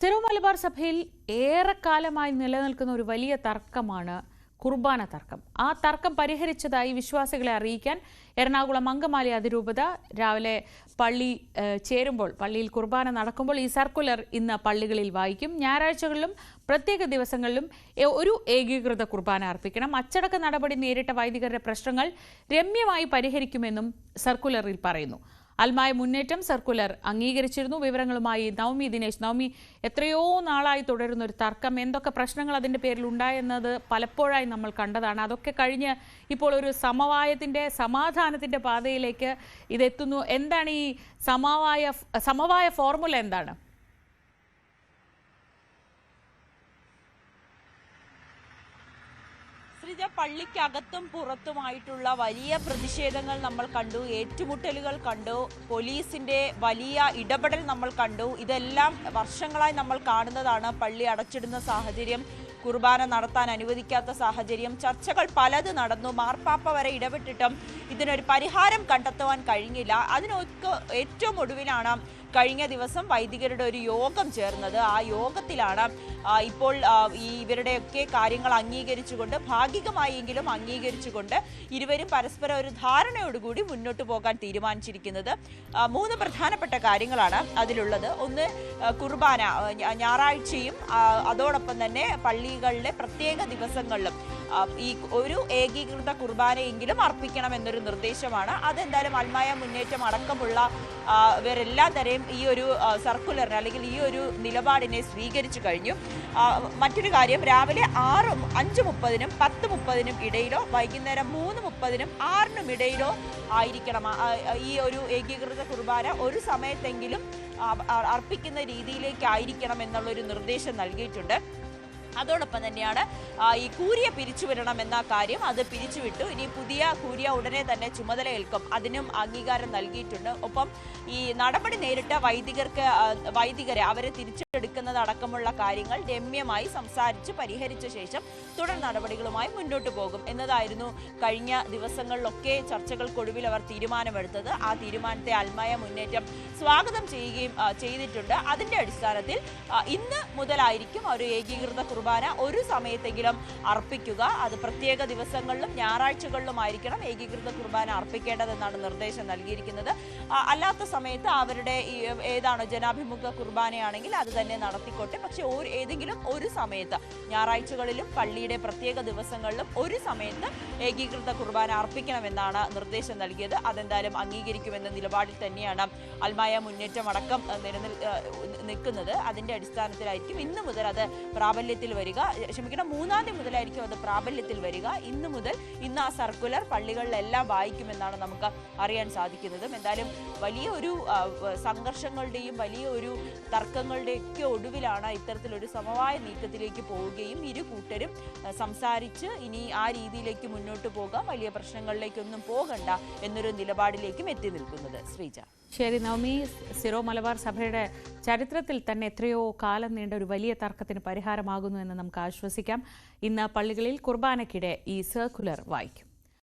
Syro Malabar സഭയിൽ ഏറെക്കാലമായി നിലനിൽക്കുന്ന ഒരു വലിയ തർക്കമാണ് കുർബാന തർക്കം. ആ തർക്കം പരിഹരിച്ചതായി വിശ്വാസികളെ അറിയിക്കാൻ എറണാകുളം അങ്കമാലി അതിരൂപത രാവിലെ പള്ളി ചേരുമ്പോൾ, പള്ളിയിൽ കുർബാന നടക്കുമ്പോൾ ഈ സർക്കുലർ ഇന്ന് പള്ളികളിൽ വായിക്കും. ഞായറാഴ്ചകളിലും പ്രത്യേക ദിവസങ്ങളിലും ഒരു ഏകീകൃത കുർബാന അർപ്പിക്കണം. അച്ചടക്ക നടപടി നേരിട്ട വൈദികരുടെ പ്രശ്നങ്ങൾ രമ്യമായി പരിഹരിക്കുമെന്നും സർക്കുലറിൽ പറയുന്നു. അൽമായ മുന്നേറ്റം സർക്കുലർ അംഗീകരിച്ചിരുന്നു. വിവരങ്ങളുമായി നവമി ദിനേശ്. നവമി, എത്രയോ നാളായി തുടരുന്ന ഒരു തർക്കം, എന്തൊക്കെ പ്രശ്നങ്ങൾ അതിൻ്റെ പേരിൽ ഉണ്ടായെന്നത് പലപ്പോഴായി നമ്മൾ കണ്ടതാണ്. അതൊക്കെ കഴിഞ്ഞ് ഇപ്പോൾ ഒരു സമാധാനത്തിൻ്റെ പാതയിലേക്ക് ഇതെത്തുന്നു. എന്താണ് ഈ സമവായ ഫോർമുല എന്താണ്? പള്ളിക്കകത്തും പുറത്തുമായിട്ടുള്ള വലിയ പ്രതിഷേധങ്ങൾ നമ്മൾ കണ്ടു, ഏറ്റുമുട്ടലുകൾ കണ്ടു, പോലീസിന്റെ വലിയ ഇടപെടൽ നമ്മൾ കണ്ടു. ഇതെല്ലാം വർഷങ്ങളായി നമ്മൾ കാണുന്നതാണ്. പള്ളി അടച്ചിടുന്ന സാഹചര്യം, കുർബാന നടത്താൻ അനുവദിക്കാത്ത സാഹചര്യം, ചർച്ചകൾ പലത് നടന്നു. മാർപ്പാപ്പ വരെ ഇടപെട്ടിട്ടും ഇതിനൊരു പരിഹാരം കണ്ടെത്തുവാൻ കഴിഞ്ഞില്ല. അതിനൊക്കെ ഏറ്റവും ഒടുവിലാണ് കഴിഞ്ഞ ദിവസം വൈദികരുടെ ഒരു യോഗം ചേർന്നത്. ആ യോഗത്തിലാണ് ഇപ്പോൾ ഇവരുടെയൊക്കെ കാര്യങ്ങൾ അംഗീകരിച്ചുകൊണ്ട്, ഭാഗികമായെങ്കിലും അംഗീകരിച്ചുകൊണ്ട്, ഇരുവരും പരസ്പരം ഒരു ധാരണയോടുകൂടി മുന്നോട്ട് പോകാൻ തീരുമാനിച്ചിരിക്കുന്നത്. 3 പ്രധാനപ്പെട്ട കാര്യങ്ങളാണ് അതിലുള്ളത്. ഒന്ന്, കുർബാന ഞായറാഴ്ചയും അതോടൊപ്പം തന്നെ പള്ളികളിലെ പ്രത്യേക ദിവസങ്ങളിലും ഈ ഒരു ഏകീകൃത കുർബാനയെങ്കിലും അർപ്പിക്കണം എന്നൊരു നിർദ്ദേശമാണ്. അതെന്തായാലും അൽമായ മുന്നേറ്റം അടക്കമുള്ള ഇവരെല്ലാം തരം ഈ ഒരു സർക്കുലറിന് അല്ലെങ്കിൽ ഈ ഒരു നിലപാടിനെ സ്വീകരിച്ചു കഴിഞ്ഞു. മറ്റൊരു കാര്യം, രാവിലെ 5:30-നും 10:30-നും ഇടയിലോ വൈകുന്നേരം 3:30-നും 6-നും ഇടയിലോ ആയിരിക്കണം ഈ ഒരു ഏകീകൃത കുർബാന ഒരു സമയത്തെങ്കിലും അർപ്പിക്കുന്ന രീതിയിലേക്കായിരിക്കണം എന്നുള്ളൊരു നിർദ്ദേശം നൽകിയിട്ടുണ്ട്. അതോടൊപ്പം തന്നെയാണ് ഈ കൂരിയ പിരിച്ചുവിടണം എന്ന കാര്യം, അത് പിരിച്ചുവിട്ടു. ഇനി പുതിയ കൂരിയ ഉടനെ തന്നെ ചുമതലയേൽക്കും, അതിനും അംഗീകാരം നൽകിയിട്ടുണ്ട്. ഒപ്പം ഈ നടപടി നേരിട്ട വൈദികരെ അവരെ തിരിച്ചെടുക്കുന്നതടക്കമുള്ള കാര്യങ്ങൾ രമ്യമായി സംസാരിച്ച് പരിഹരിച്ച ശേഷം തുടർ നടപടികളുമായി മുന്നോട്ട് പോകും എന്നതായിരുന്നു കഴിഞ്ഞ ദിവസങ്ങളിലൊക്കെ ചർച്ചകൾക്കൊടുവിൽ അവർ തീരുമാനമെടുത്തത്. ആ തീരുമാനത്തെ അൽമായ മുന്നേറ്റം സ്വാഗതം ചെയ്യുകയും ചെയ്തിട്ടുണ്ട്. അതിന്റെ അടിസ്ഥാനത്തിൽ ഇന്ന് മുതലായിരിക്കും ഒരു ഏകീകൃത കുർബാന ഒരു സമയത്തെങ്കിലും അർപ്പിക്കുക. അത് പ്രത്യേക ദിവസങ്ങളിലും ഞായറാഴ്ചകളിലുമായിരിക്കണം ഏകീകൃത കുർബാന അർപ്പിക്കേണ്ടതെന്നാണ് നിർദ്ദേശം നൽകിയിരിക്കുന്നത്. അല്ലാത്ത സമയത്ത് അവരുടെ ഏതാണോ ജനാഭിമുഖ കുർബാനയാണെങ്കിൽ അത് തന്നെ നടത്തിക്കോട്ടെ. പക്ഷെ ഏതെങ്കിലും ഒരു സമയത്ത്, ഞായറാഴ്ചകളിലും പള്ളിയുടെ പ്രത്യേക ദിവസങ്ങളിലും ഒരു സമയത്ത് ഏകീകൃത കുർബാന അർപ്പിക്കണമെന്നാണ് നിർദ്ദേശം നൽകിയത്. അതെന്തായാലും അംഗീകരിക്കുമെന്ന നിലപാടിൽ തന്നെയാണ് അൽമായ മുന്നേറ്റം അടക്കം നിൽക്കുന്നത്. അതിന്റെ അടിസ്ഥാനത്തിലായിരിക്കും ഇന്ന് മുതൽ അത് പ്രാബല്യത്തിൽ വരിക. 3-ാം തീയതി മുതലായിരിക്കും അത് പ്രാബല്യത്തിൽ വരിക. ഇന്ന് ആ സർക്കുലർ പള്ളികളിലെല്ലാം വായിക്കുമെന്നാണ് നമുക്ക് അറിയാൻ സാധിക്കുന്നത്. എന്തായാലും വലിയ ഒരു സംഘർഷങ്ങളുടെയും വലിയ ഒരു തർക്കങ്ങളുടെയൊക്കെ ഒടുവിലാണ് ഇത്തരത്തിലൊരു സമവായ നീക്കത്തിലേക്ക് പോവുകയും ഇരു കൂട്ടരും സംസാരിച്ച് ഇനി ആ രീതിയിലേക്ക് മുന്നോട്ട് പോകാം, വലിയ പ്രശ്നങ്ങളിലേക്കൊന്നും പോകണ്ട എന്നൊരു നിലപാടിലേക്കും എത്തി നിൽക്കുന്നത്. ശ്രീജ. ശരി നവമി, സിറോ മലബാർ സഭയുടെ ചരിത്രത്തിൽ തന്നെ എത്രയോ കാലം നീണ്ട ഒരു വലിയ തർക്കത്തിന് പരിഹാരമാകുന്നു എന്ന് നമുക്ക് ആശ്വസിക്കാം. ഇന്ന് പള്ളികളിൽ കുർബാനയ്ക്കിടെ ഈ സർക്കുലർ വായിക്കും.